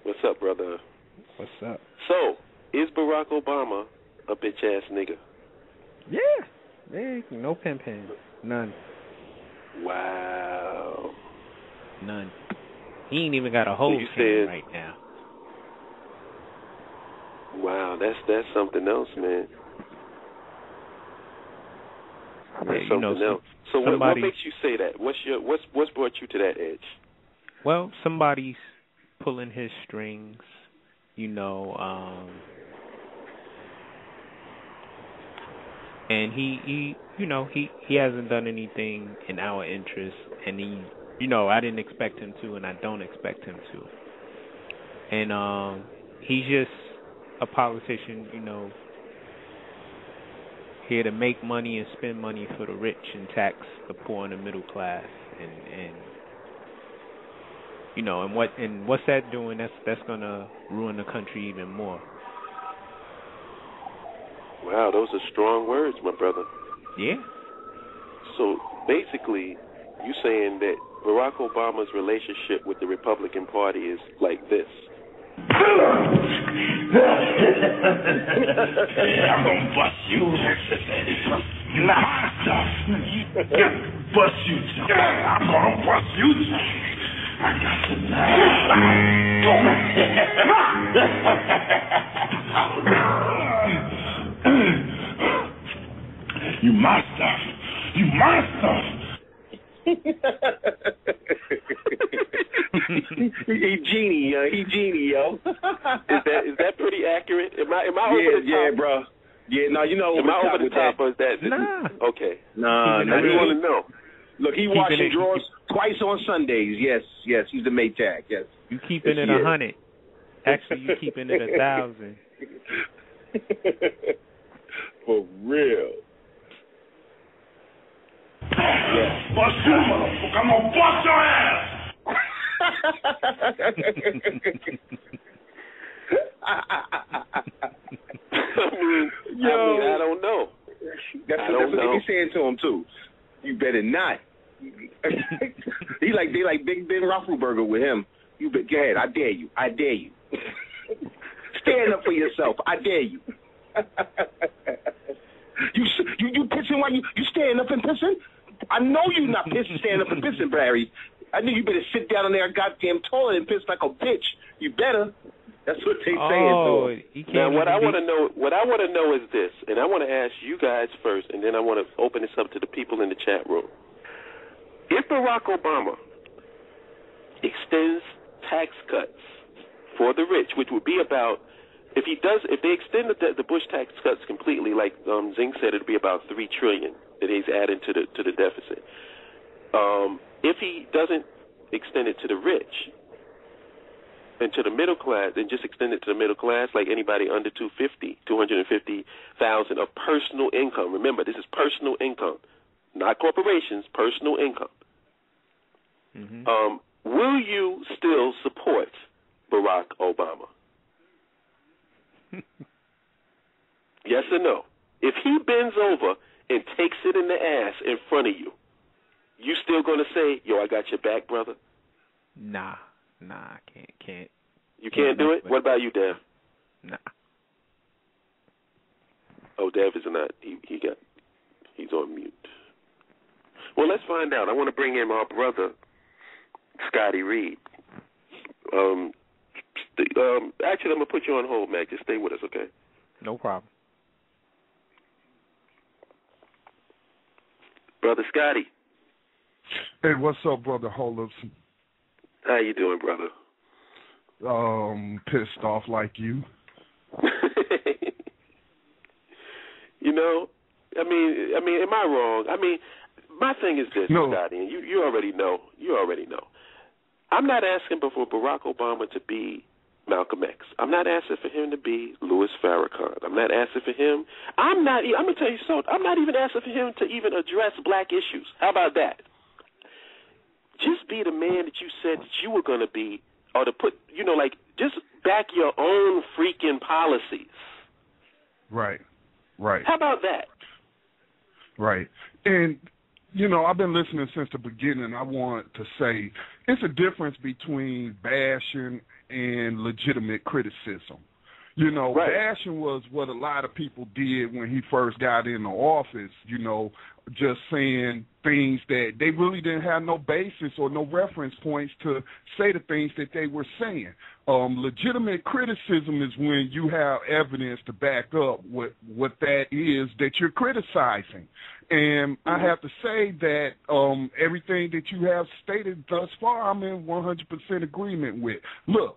What's up, brother? What's up? So, is Barack Obama a bitch-ass nigga? Yeah, no pimping. None. Wow. None. He ain't even got a whole team right now. Wow, that's something else, man. That's something else. So what makes you say that? What's brought you to that edge? Well, somebody's pulling his strings, and he hasn't done anything in our interest, and he, I didn't expect him to, and I don't expect him to. And he's just a politician, here to make money and spend money for the rich and tax the poor and the middle class, and what's that doing? That's gonna ruin the country even more. Wow, those are strong words, my brother. Yeah. So basically, you saying that Barack Obama's relationship with the Republican Party is like this. I'm gonna bust you. My stuff. Bust you. I'm gonna bust you. I got to You my stuff. You my stuff. He genie, yo. Is that pretty accurate? Am I over the top? Yeah, bro. Yeah, no, am I over the top or is that? Nah. Okay. Nah, I just want to know. Look, he washing drawers twice on Sundays. Yes, he's the Maytag. Yes. You keeping it 100. Actually, you keeping it 1,000. For real. Yeah. Bust you, motherfucker. I'm gonna bust your ass. I don't know. That's what they be saying to him too. You better not. They like Big Ben Roethlisberger with him. You go ahead. I dare you. Stand up for yourself. I dare you. You pissing while you standing up and pissing? I know you not pissing, standing up and pissing, Barry. I knew you better sit down in there goddamn toilet and piss like a bitch. You better. That's what they saying to him. Now, what I want to know is this, and I want to ask you guys first, and then I want to open this up to the people in the chat room. If Barack Obama extends tax cuts for the rich, which would be about, if they extend the Bush tax cuts completely, like Zing said, it'd be about $3 trillion that he's adding to the deficit. If he doesn't extend it to the rich and to the middle class, and just extend it to the middle class, like anybody under $250,000 of personal income. Remember, this is personal income, not corporations. Personal income. Mm-hmm. Will you still support Barack Obama? Yes or no? If he bends over and takes it in the ass in front of you, you still gonna say, "Yo, I got your back, brother"? Nah, I can't. You can't do it? What about you, Dev? Nah. Oh, Dev is not. He's on mute. Well, let's find out. I want to bring in my brother, Scotty Reed. Actually, I'm gonna put you on hold, Mac. Just stay with us, okay? No problem. Brother Scotty. Hey, what's up, Brother Hollips? How you doing, brother? Pissed off like you. I mean, am I wrong? I mean, my thing is this, Scotty, and you already know. I'm not asking for Barack Obama to be Malcolm X. I'm not asking for him to be Louis Farrakhan. I'm not asking for him. I'm going to tell you something. I'm not even asking for him to even address black issues. How about that? Just be the man that you said that you were going to be, or to put, just back your own freaking policies. Right. How about that? Right. And, I've been listening since the beginning. I want to say it's a difference between bashing and legitimate criticism. Right. Bashing was what a lot of people did when he first got in the office, just saying things that they really didn't have no basis or no reference points to say the things that they were saying. Legitimate criticism is when you have evidence to back up what that is that you're criticizing. And I have to say that everything that you have stated thus far, I'm in 100% agreement with. Look,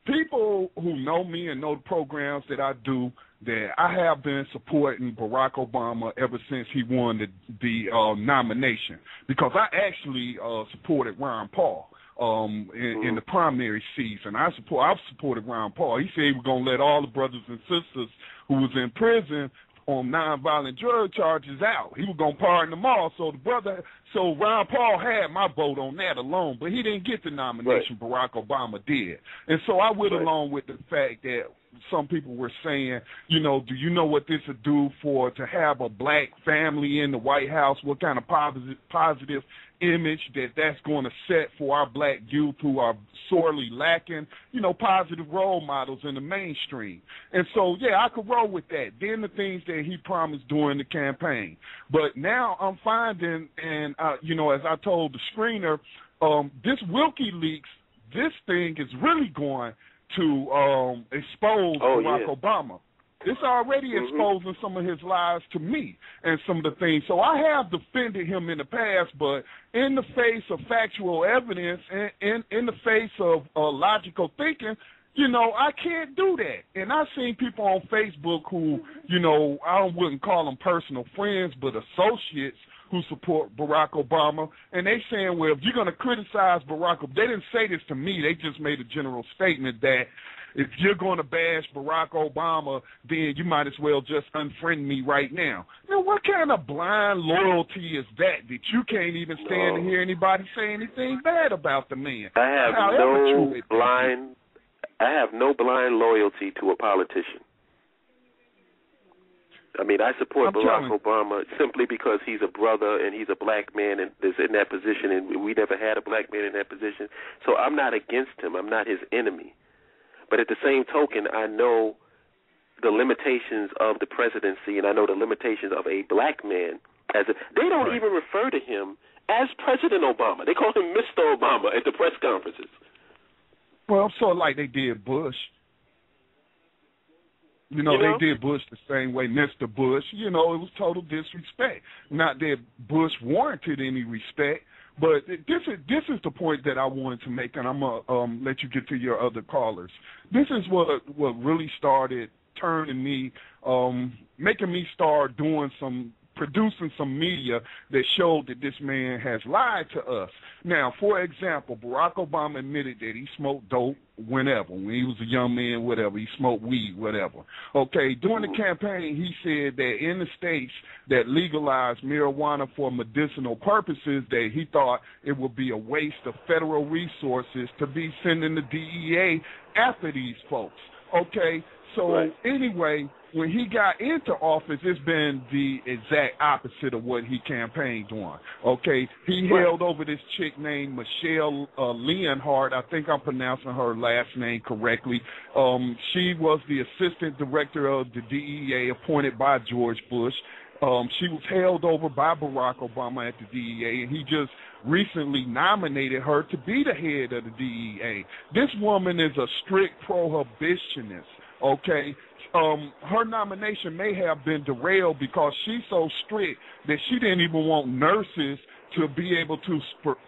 people who know me and know the programs that I do, that I have been supporting Barack Obama ever since he won the nomination, because I actually supported Ron Paul in the primary season. I've supported Ron Paul. He said he was going to let all the brothers and sisters who was in prison on nonviolent drug charges out. He was going to pardon them all. So Ron Paul had my vote on that alone, but he didn't get the nomination. Right. Barack Obama did. And so I went along with the fact that some people were saying, do you know what this would do to have a black family in the White House? What kind of positive image that's going to set for our black youth who are sorely lacking, positive role models in the mainstream. And so, I could roll with that. Then the things that he promised during the campaign. But now I'm finding, and, as I told the screener, this WikiLeaks, this thing is really going to expose Barack Obama. It's already exposing some of his lies to me and some of the things. So I have defended him in the past, but in the face of factual evidence and in the face of logical thinking, I can't do that. And I've seen people on Facebook who, I wouldn't call them personal friends, but associates who support Barack Obama, and they saying, well, if you're going to criticize Barack Obama, they didn't say this to me, they just made a general statement that if you're going to bash Barack Obama, then you might as well just unfriend me right now. Now, what kind of blind loyalty is that you can't even stand to hear anybody say anything bad about the man? I have no blind loyalty to a politician. I mean, I support Barack Obama simply because he's a brother and he's a black man and is in that position, and we never had a black man in that position. So I'm not against him. I'm not his enemy. But at the same token, I know the limitations of the presidency, and I know the limitations of a black man. They don't even refer to him as President Obama. They call him Mr. Obama at the press conferences. Well, sort of like they did Bush. They did Bush the same way, Mr. Bush. It was total disrespect. Not that Bush warranted any respect, but this is the point that I wanted to make, and I'm going to let you get to your other callers. This is what really started turning me, making me start producing some media that showed that this man has lied to us. Now, for example, Barack Obama admitted that he smoked dope whenever, when he was a young man, whatever, he smoked weed, whatever. Okay, during the campaign, he said that in the states that legalized marijuana for medicinal purposes, that he thought it would be a waste of federal resources to be sending the DEA after these folks. Okay, so anyway, when he got into office, it's been the exact opposite of what he campaigned on. Okay, he held over this chick named Michelle Leonhardt. I think I'm pronouncing her last name correctly. She was the assistant director of the DEA appointed by George Bush. She was held over by Barack Obama at the DEA, and he just recently nominated her to be the head of the DEA. This woman is a strict prohibitionist, okay? Her nomination may have been derailed because she's so strict that she didn't even want nurses to be able to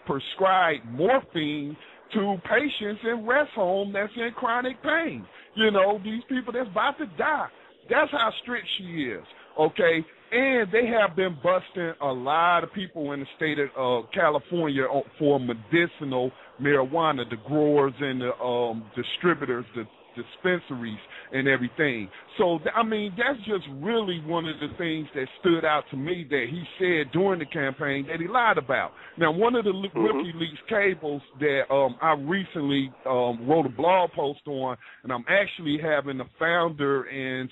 prescribe morphine to patients in rest home that's in chronic pain. These people that's about to die. That's how strict she is, okay? And they have been busting a lot of people in the state of California for medicinal marijuana, the growers and the distributors, the dispensaries and everything. So, I mean, that's just really one of the things that stood out to me that he said during the campaign that he lied about. Now, one of the WikiLeaks cables that I recently wrote a blog post on, and I'm actually having the founder and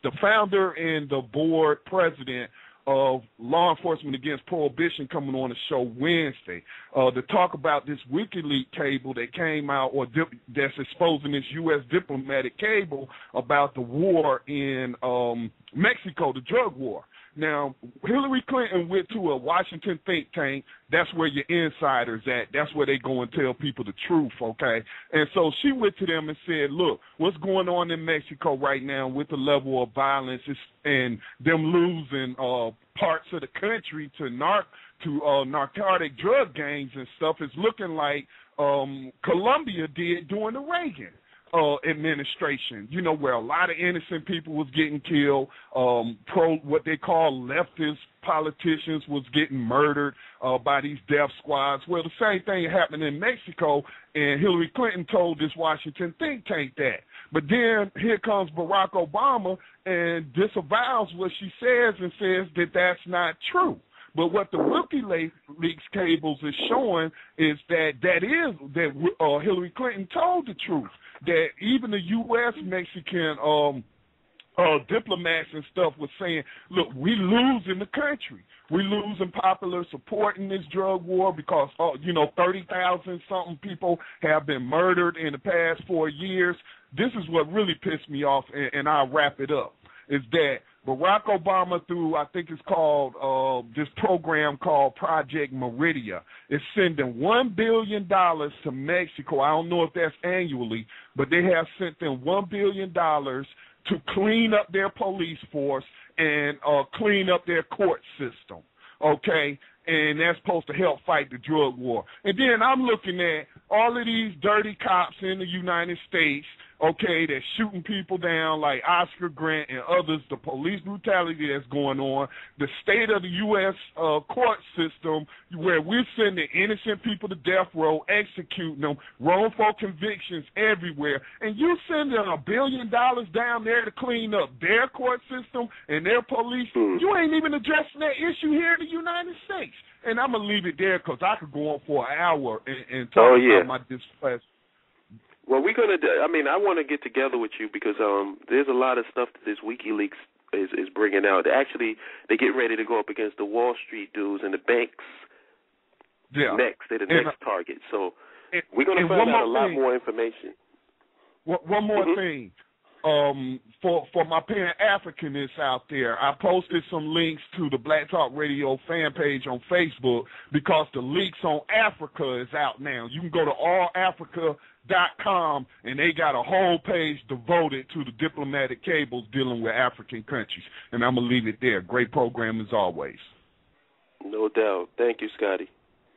the board president of Law Enforcement Against Prohibition coming on the show Wednesday to talk about this WikiLeaks cable that came out, or that's exposing this U.S. diplomatic cable about the war in Mexico, the drug war. Now, Hillary Clinton went to a Washington think tank. That's where your insiders at. That's where they go and tell people the truth, okay? And so she went to them and said, look, what's going on in Mexico right now with the level of violence and them losing parts of the country to narcotic drug gangs and stuff is looking like Colombia did during the Reagan administration, you know, where a lot of innocent people was getting killed, what they call leftist politicians was getting murdered by these death squads. Well, the same thing happened in Mexico, and Hillary Clinton told this Washington think tank that. But then here comes Barack Obama and disavows what she says and says that that's not true. But what the WikiLeaks cables is showing is that Hillary Clinton told the truth, that even the U.S. Mexican diplomats and stuff was saying, look, we losing the country. We losing popular support in this drug war because, 30,000 something people have been murdered in the past 4 years. This is what really pissed me off, and I'll wrap it up, is that Barack Obama, through I think it's called this program called Project Meridia, is sending $1 billion to Mexico. I don't know if that's annually, but they have sent them $1 billion to clean up their police force and clean up their court system, okay? And that's supposed to help fight the drug war. And then I'm looking at all of these dirty cops in the United States, okay, that's shooting people down like Oscar Grant and others, the police brutality that's going on, the state of the U.S. Court system where we're sending innocent people to death row, executing them, wrongful convictions everywhere, and you sending $1 billion down there to clean up their court system and their police. You ain't even addressing that issue here in the United States. And I'm going to leave it there because I could go on for an hour and talk about my displeasure. Well, we're going to, I want to get together with you because there's a lot of stuff that this WikiLeaks is bringing out. Actually, they're getting ready to go up against the Wall Street dudes and the banks next. They're the next target. So we're going to find out a lot more information. One more thing. For my Pan-Africanists out there, I posted some links to the Black Talk Radio fan page on Facebook because the Leaks on Africa is out now. You can go to allafrica.com, and they got a whole page devoted to the diplomatic cables dealing with African countries. And I'm going to leave it there. Great program as always. No doubt. Thank you, Scotty.